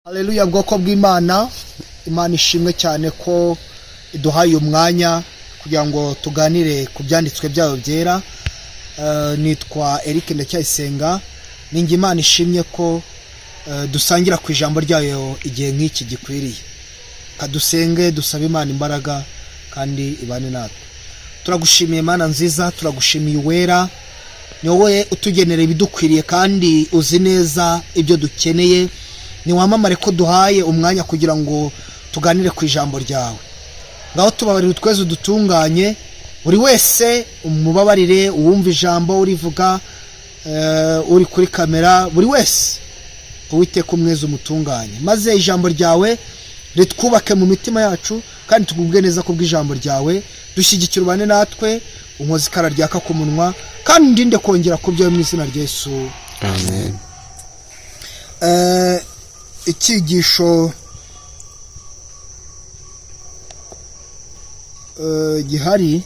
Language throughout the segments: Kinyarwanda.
Haleluya bwoko bw'Imana. Imana ishimwe cyane ko iduhaye umwanya kugira ngo tuganire ku byanditswe byayo byera. Nitwa Eric Ndacyayisenga. Ninge Imana ishimye ko dusangira ku ijambo ryayo igihe nk'iki gikwiriye. Kadusenge dusaba Imana imbaraga kandi ibane natwe. Turagushimiye Imana nziza, turagushimiye uwera. Ni wowe utugenera ibidukwiriye kandi uzi neza ibyo dukeneye. Ni wamamare ko duhaye umwanya kugira ngo tuganire ku ijambo ryawe. Ngaho tubabarire utweze dutunganye, buri wese umubabarire, uwumva ijambo urivuga, uri kuri kamera, buri wese Uwiteka umweze umutunganye, maze ijambo ryawe ritwubake mu mitima yacu kandi tugubwe neza ku bw'ijambo ryawe. Dushyigikira ubane natwe, unkoze ikara ryaka ku munwa kandi ndinde kongera kubyo mu izina rya Yesu, amen. Ikigisho gihari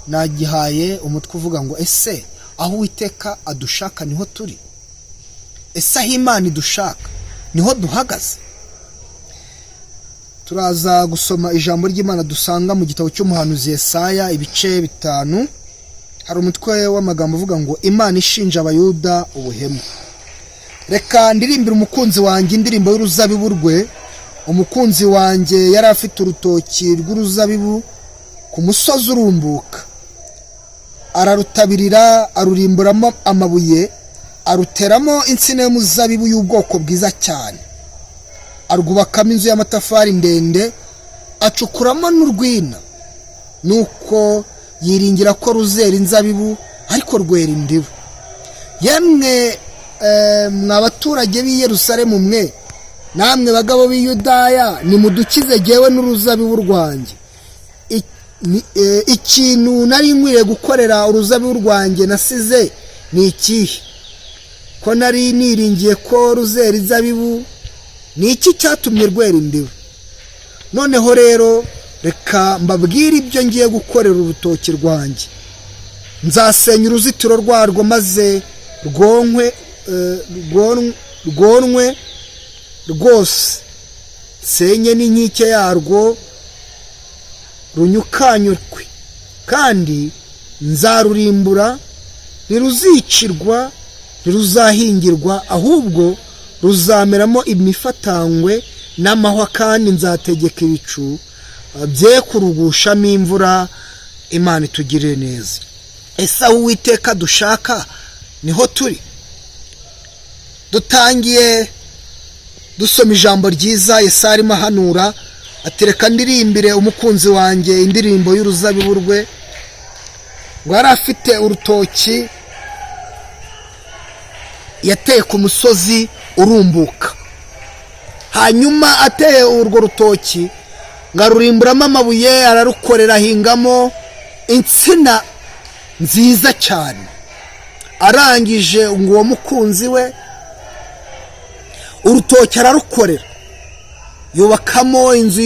nagihaye umutwe uvuga ngo ese aho Uwiteka adushaka niho turi, ese aho Imana idushaka niho duhagaze. Turaza gusoma ijambo ry'Imana dusanga mu gitabo cy'umuhanuzi Yesaya ibice 5. Hari umutwe w'amagambo uvuga ngo Imana ishinja abayuda ubuhemu. Reka ndirimbira umukunzi wanjye indirimbo y'uruzabibu rwe. Umukunzi wanjye yari afite urutoki rw'uruzabibu ku musozi urumbuka, ararutabirira, arurimburamo amabuye, aruteramo insina y'umuzabibu y'ubwoko bwiza cyane, arwubakamo inzu y'amatafari ndende, acukuramo n'urwina, nuko yiringira ko ruzera inzabibu ariko rwera indibu. Yemwe mwa baturage b'i Yerusalemu mwe, namwe bagabo b'i Yudaya, nimudukize jyewe n'uruzabibu rwanjye. Ikintu nari nkwiriye gukorera uruzabibu rwanjye nasize ni ikihe? Ko nari niringiye ko ruzera inzabibu, ni iki cyatumye rwera indibu? Noneho rero reka mbabwire ibyo ngiye gukorera urutoki rwanjye. Nzasenya uruzitiro rwarwo maze rwonwe rwose, senye n'inkike yarwo runyukanyukwe, kandi nzarurimbura. Ntiruzicirwa, ntiruzahingirwa, ahubwo ruzameramo imifatangwe n'amahwa, kandi nzategeka ibicu bye kurugushamo imvura. Imana itugirire neza. Ese aho Uwiteka dushaka niho turi? Dutangiye dusoma ijambo ryiza. Yesaya arimo ahanura ati reka ndirimbire umukunzi wanjye indirimbo y'uruzabibu rwe. Ngo yari afite urutoki yateye ku musozi urumbuka, hanyuma ateye urwo rutoki ngo arurimburamo amabuye, ararukorera, ahingamo insina nziza cyane. Arangije ngo uwo mukunzi we urutoki ararukorera, yubakamo inzu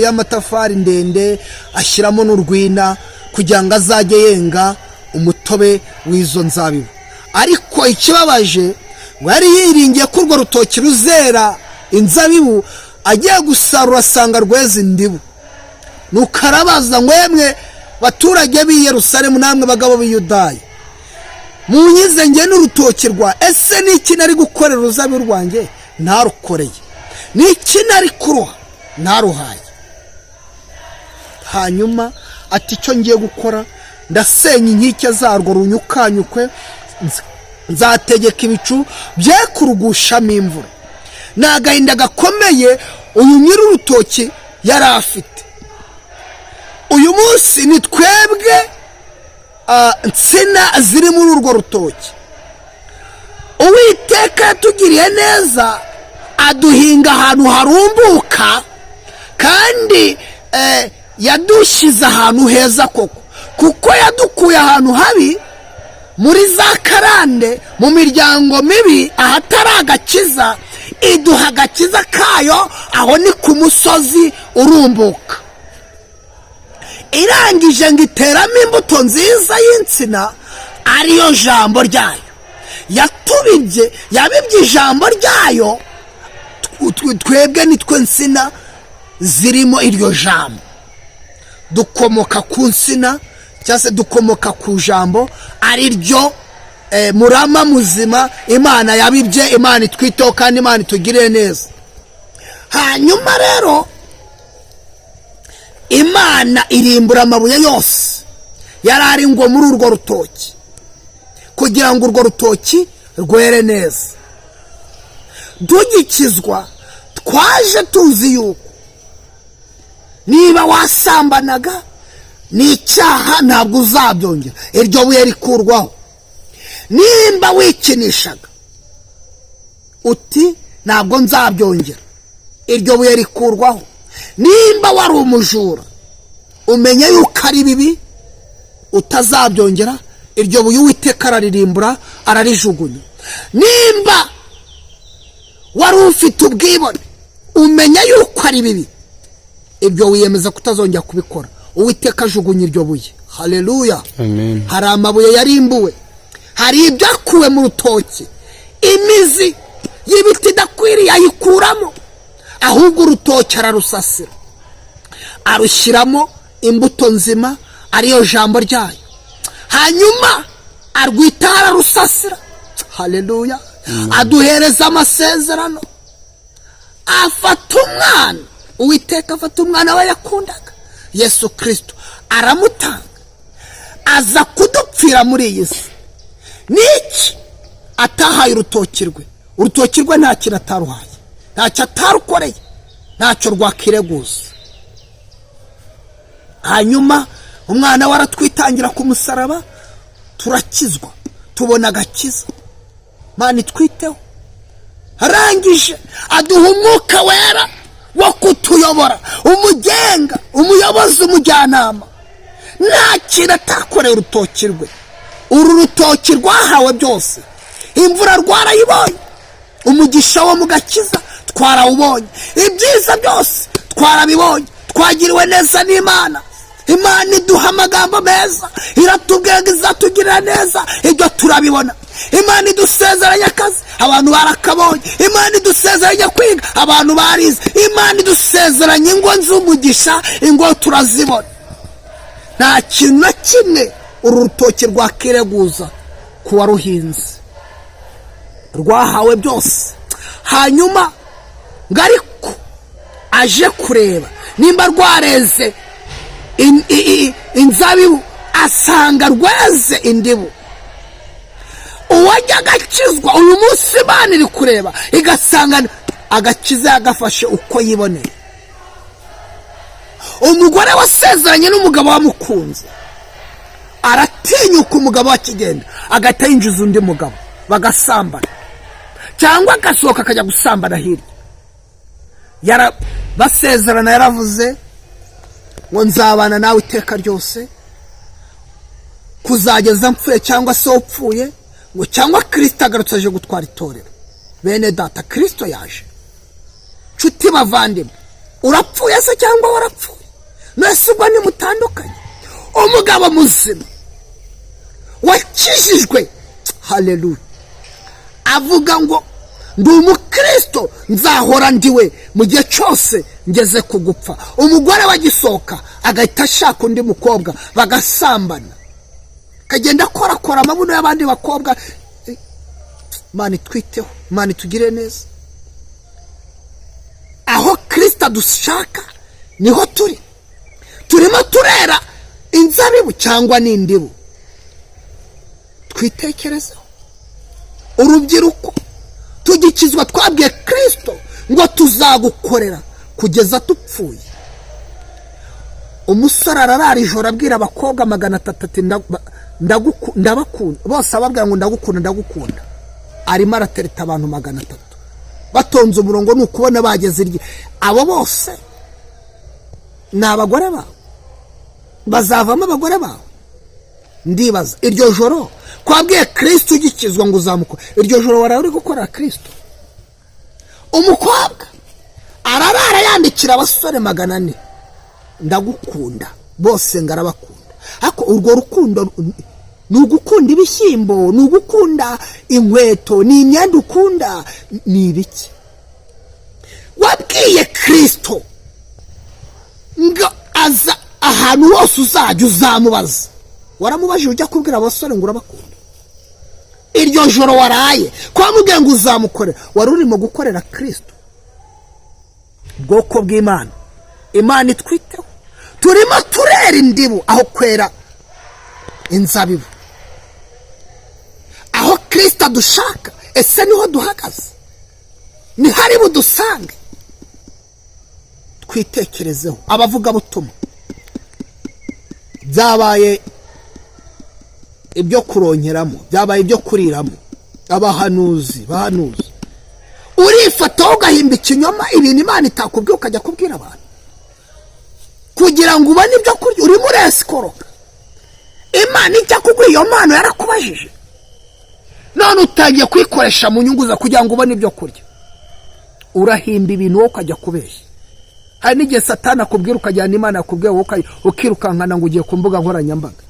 y'amatafari ndende, ashyiramo n'urwina kugira ngo azajye yenga umutobe w'izo nzabibu. Ariko ikibabaje, ngo yari yiringiye ko urwo rutoki ruzera inzabibu, agiye gusarura asanga rweza indibu. Nuko arabaza ngo yemwe baturage b'i Yerusalemu, namwe bagabo b'i Yudaya, munyize njye n'urutoki rwa, ese ni iki nari gukorera uruzabibu rwanjye ntarukoreye? Ni iki nari kuruha ntaruhaye? Hanyuma ati icyo ngiye gukora, ndasenya inkike zarwo runyukanyukwe, nzategeka ibicu bye kurugushamo imvura. Ni agahinda gakomeye uyu nyiri urutoki yari afite. Uyu munsi ni twebwe insina ziri muri urwo rutoki. Uwiteka yatugiriye neza, aduhinga ahantu harumbuka, kandi yadushyize ahantu heza koko, kuko yadukuye ahantu habi, muri za karande, mu miryango mibi, ahatari agakiza, iduha agakiza kayo. Aho ni ku musozi urumbuka. Irangije ngo iteramo imbuto nziza y'insina, ariyo jambo ryayo. Yabibye ijambo ryayo, twebwe nitwe nsina zirimo iryo jambo, dukomoka ku nsina cyangwa se dukomoka ku jambo ari ryo murama muzima Imana yabibye, Imana itwiteho kandi Imana itugirire neza. Hanyuma rero Imana irimbura amabuye yose yari ari ngo muri urwo rutoki kugira ngo urwo rutoki rwere neza. Dugikizwa twaje tuzi yuko niba wasambanaga n'icyaha ntabwo uzabyongera, iryo buye rikurwaho. Nimba wikinishaga uti ntabwo nzabyongera, iryo buye rikurwaho. Nimba wari umujura umenye yuko ari bibi utazabyongera, iryo buye Uwiteka araririmbura ararijugunya. Nimba wari ufite ubwibone umenya yuko ari bibi, ibyo wiyemeza kutazongera kubikora, Uwiteka ajugunya iryo buye. Haleluya, amen. Hari amabuye yarimbuwe, hari ibyakuwe mu rutoki, imizi y'ibiti idakwiriye ayikuramo, ahubwo urutoki ararusasira, arushyiramo imbuto nzima ariyo jambo ryayo, hanyuma arwita ararusasira. Haleluya, aduhereza amasezerano. Afata umwana, Uwiteka afata umwana we yakundaga, Yesu Kristo, aramutanga aza kudupfira muri iyi si. Niki atahaye urutoki rwe? Urutoki rwe nta kintu ataruhaye, ntacyo atarukoreye, ntacyo rwakireguza. Hanyuma umwana we aratwitangira ku musaraba, turakizwa, tubona agakiza. Mana itwiteho. Arangije aduha Umwuka Wera wo kutuyobora, umugenga, umuyobozi, umujyanama. Nta kintu atakoreye urutoki rwe. Uru rutoki rwahawe byose, imvura rwarayibonye, umugisha wo mu gakiza twarawubonye, ibyiza byose twarabibonye, twagiriwe neza n'Imana. Imana iduha amagambo meza, iratubwira ngo izatugirira neza, ibyo turabibona. Imana idusezeranya akazi, abantu barakabonye. Imana idusezeranya kwiga, abantu barize. Imana idusezeranya ingo z'umugisha, ingo turazibona. Nta kintu na kimwe uru rutoki rwakireguza kuwa ruhinze, rwahawe byose. Hanyuma ngo ariko aje kureba nimba rwareze inzabibu, asanga rweze indibu. Uwajya agakizwa uyu munsi Imana iri kureba igasanga agakiza yagafashe uko yiboneye. Umugore wasezeranye n'umugabo wamukunze aratinyuka umugabo wakigenda agahita yinjiza undi mugabo bagasambana, cyangwa agasohoka akajya gusambana hirya. Basezerana, yaravuze ngo nzabana nawe iteka ryose, kuzageza mpfuye cyangwa se upfuye, ngo cyangwa Kristo agarutse aje gutwara itorero. Bene data, Kristo yaje. Nshuti bavandimwe, urapfuye se cyangwa warapfuye? Mwese ubwo nimutandukanye. Umugabo muzima wakijijwe, haleluya, avuga ngo ndi umukristo, nzahora ndiwe mu gihe cyose ngeze kugupfa. Umugore wagisohoka agahita ashaka undi mukobwa bagasambana, kagenda korakora amabuno y'abandi bakobwa. Imana itwiteho, Imana itugire neza. Aho Kristo dushaka niho turi. Turimo turera inzabibu cyangwa n'indibu? Twitekerezeho. Urubyiruko tugikizwa twabwiye Kristo ngo tuzagukorera kugeza tupfuye. Umusore ararara ijoro abwira abakobwa 300 ndabakunda, bose ababwira ngo ndagukunda. Arimo aratereta abantu 300 batonze umurongo, n'ukubona bageze irye. Abo bose ni abagore bawe, bazavamo abagore bawe. Ndibaza iryo joro kwabwiye Kristo ugikizwa ngo uzamukora, iryo joro wari uri gukora Kristo? Umukobwa ararara yandikira abasore 400 ndagukunda, bose ngarabakunda. Ako urwo rukundo nugukunda ibishyimbo, nugukunda inkweto, ni imyenda ukunda, ni ibiki? wabwiye Kristo ngo aza ahantu hose uzajya uzamubaza. Waramubajije ujya kubwira abasore ngo urabakunda? Iryo joro waraye kwa mubwiye ngo uzamukorera, wari urimo gukorera Kristo. Bwoko bw'Imana, Imana itwiteho, turimo turera indibu aho kwera inzabibu. Aho Kristo dushaka, ese niho duhagaze? Ni hari budusange? Twitekerezeho. Abavuga butumwa byabaye ibyo kuronkeramo, byabaye ibyo kuriramo. Abahanuzi urifata ugahimba ikinyoma, ibintu Imana itakubwiye ukajya kubwira abantu kugira ngo ubone ibyo kurya. Uri muri esikoroka, Imana ijya kuguha iyo mpano yarakubajije, none utangiye kwikoresha mu nyungu za kugira ngo ubone ibyo kurya. Urahimba ibintu wowe ukajya kubeshya. Hari n'igihe Satani akubwira ukajyana Imana yakubwiye wowe ukirukankana ngo ugiye ku mbuga nkoranyambaga.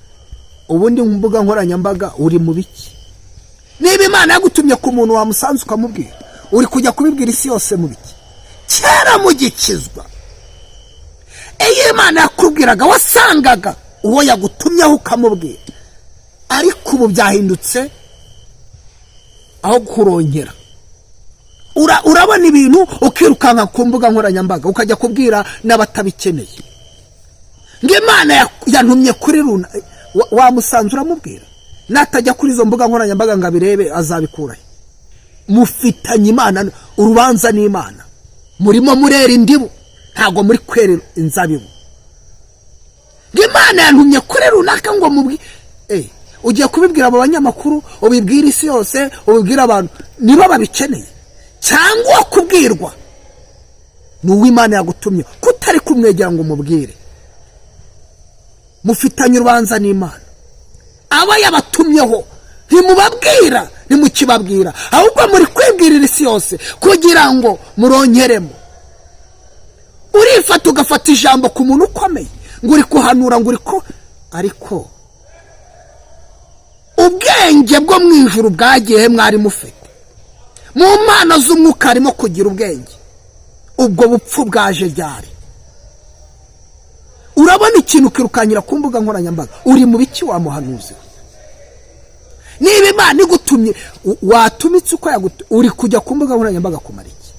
Ubundi mu mbuga nkoranyambaga uri mu biki? Niba Imana yagutumye ku muntu wamusanze ukamubwira, uri kujya kubibwira isi yose mu biki? Kera mu gikizwa, iyo Imana yakubwiraga wasangaga uwo yagutumyeho ukamubwira. Ariko ubu byahindutse, aho kurongera urabona ibintu ukirukanka ku mbuga nkoranyambaga ukajya kubwira n'abatabikeneye ngo Imana yantumye kuri runa. Wamusanze uramubwira? Natajya kuri izo mbuga nkoranyambaga ngo abirebe azabikurahe? Mufitanye Imana, urubanza n'Imana, murimo murera indibu, ntago muri kwera inzabibu. Ngo Imana yantumye kuri runaka ngo ugiye kubibwira abo banyamakuru, ubibwira isi yose, ubibwira abantu niba babikeneye, cyangwa kubwirwa n'uwo Imana yagutumye kutari kumwegera ngo umubwire. Mufitanye urubanza n'Imana. Aba yabatumyeho ntimubabwira, ntimukibabwira, ahubwo muri kwibwirira isi yose kugira ngo muronkeremo. Urifata ugafata ijambo ku muntu ukomeye ngo uri kuhanura ngo uriko, ariko ubwenge bwo mu ijuru bwagiye mwari mufite. Mu mpano z'umwuka harimo kugira ubwenge. Ubwo bupfu bwaje ryari? Urabona ikintu ukirukanyira ku mbuga nkoranyambaga, uri mu biki wa muhanuzi? Niba Imana igutumye, watumitse uko uri kujya ku mbuga nkoranyambaga kumara iki?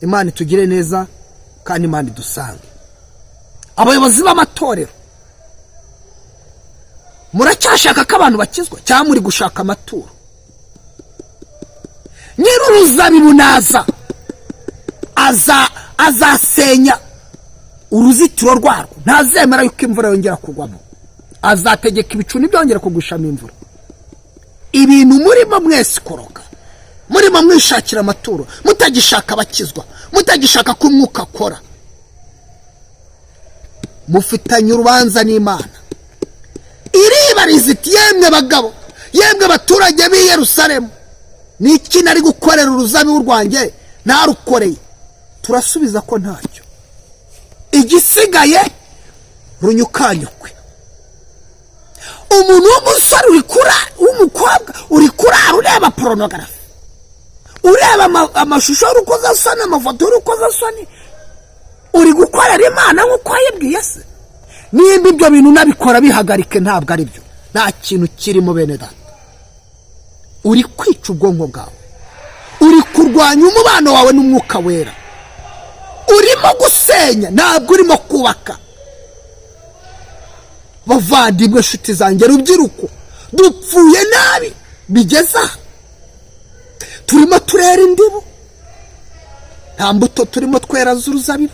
Imana itugire neza kandi Imana idusange. Abayobozi b'amatorero, muracyashaka ko abantu bakizwa cyangwa muri gushaka amaturo? Nyir'uruzabibu naza azasenya uruzitiro rwarwo, ntazemera yuko imvura yongera kugwamo. Azategeka ibicu ntibyongere kugushamo imvura. Ibintu murimo mwese koroka, murimo mwishakira amaturo, mutagishaka abakizwa, mutagishaka ko umwuka akora. Mufitanye urubanza n'Imana. Iribariza iti, yemwe bagabo, yemwe baturage b'i Yerusalemu, niki nari gukorera uruzabibu rwanjye narukoreye? Turasubiza ko ntacyo. Igisigaye runyukanyukwe. Umuntu w'umusore w'umukobwa uri kurara ureba pornography, ureba amashusho y'urukozasoni, amafoto y'urukozasoni, uri gukorera Imana nk'uko yibwiye se? Nimba ibyo bintu nabikora bihagarike, ntabwo ari byo. Nta kintu kirimo bene data. Uri kwica ubwonko bwawe, uri kurwanya umubano wawe n'umwuka wera, urimo gusenya, ntabwo urimo kubaka. Bavandimwe, nshuti zanjye, rubyiruko, dupfuye nabi bigeza. Turimo turera indibu, nta mbuto turimo twera z'uruzabibu.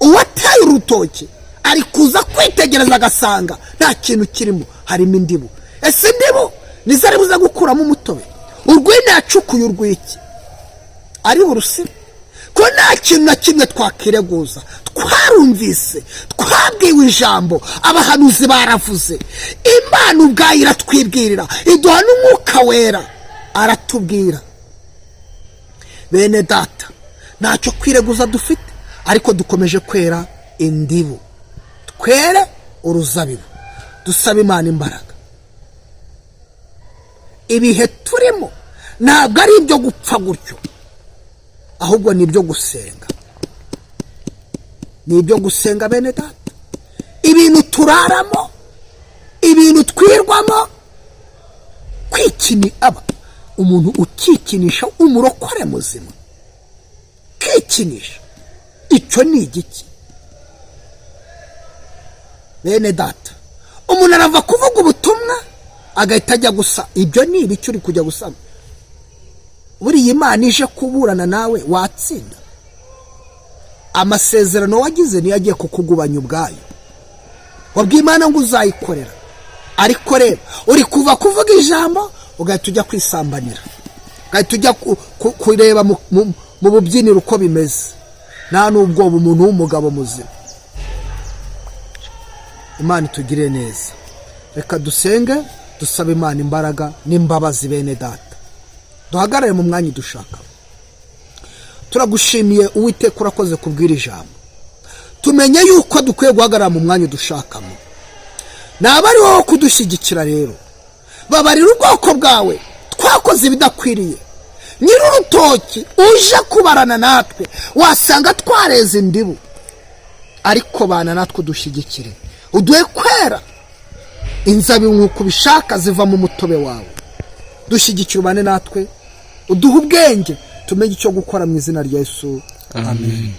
Uwataye urutoki ari kuza kwitegereza agasanga nta kintu kirimo, harimo indibu. Ese indibu nizo ari buza gukuramo umutobe? Urwina yacukuye urwiki ari urusibe? Ko nta kintu na kimwe twakireguza. Twarumvise, twabwiwe ijambo, abahanuzi baravuze, Imana ubwayo iratwibwirira, iduha n'umwuka wera aratubwira. Bene data, ntacyo kwireguza dufite, ariko dukomeje kwera indibu, twere uruzabibu. Dusaba Imana imbaraga. Ibihe turimo ntabwo ari ibyo gupfa gutyo, ahubwo ni ibyo gusenga. Ni ibyo gusenga bene data. Ibintu turaramo, ibintu twirwamo, aba umuntu ukikinisha umurokore muzima, kikinisha, icyo ni igiki bene data? Umuntu arava kuvuga ubutumwa agahita ajya gusa. Ibyo ni ibiki uri kujya gusama? buriya Imana ije kuburana nawe watsinda. Amasezerano wagize niyo agiye kukugubanya ubwayo. Wabwiye Imana ngo uzayikorera, ariko rero uri kuva kuvuga ijambo ugahita ujya kwisambanira, ugahita ujya kureba mu bubyiniro uko bimeze, nta n'ubwoba umuntu w'umugabo muzima. Imana itugire neza. Reka dusenge dusaba Imana imbaraga n'imbabazi bene data. Duhagarare mu mwanya dushaka. Turagushimiye Uwiteka, urakoze kubwira ijambo. Tumenye yuko dukwiye guhagarara mu mwanya dushakamo. Nabari wowe kudushyigikira rero. Babarira ubwoko bwawe twakoze ibidakwiriye. Nyir'urutoki uje kubarana natwe wasanga twareze indibu, ariko bana natwe dushyigikire. Uduhe kwera inzabibu nk'uko ubishaka ziva mu mutobe wawe. Dushyigikire ubane natwe, uduhe ubwenge tumenye icyo gukora mu izina rya Yesu. Amen.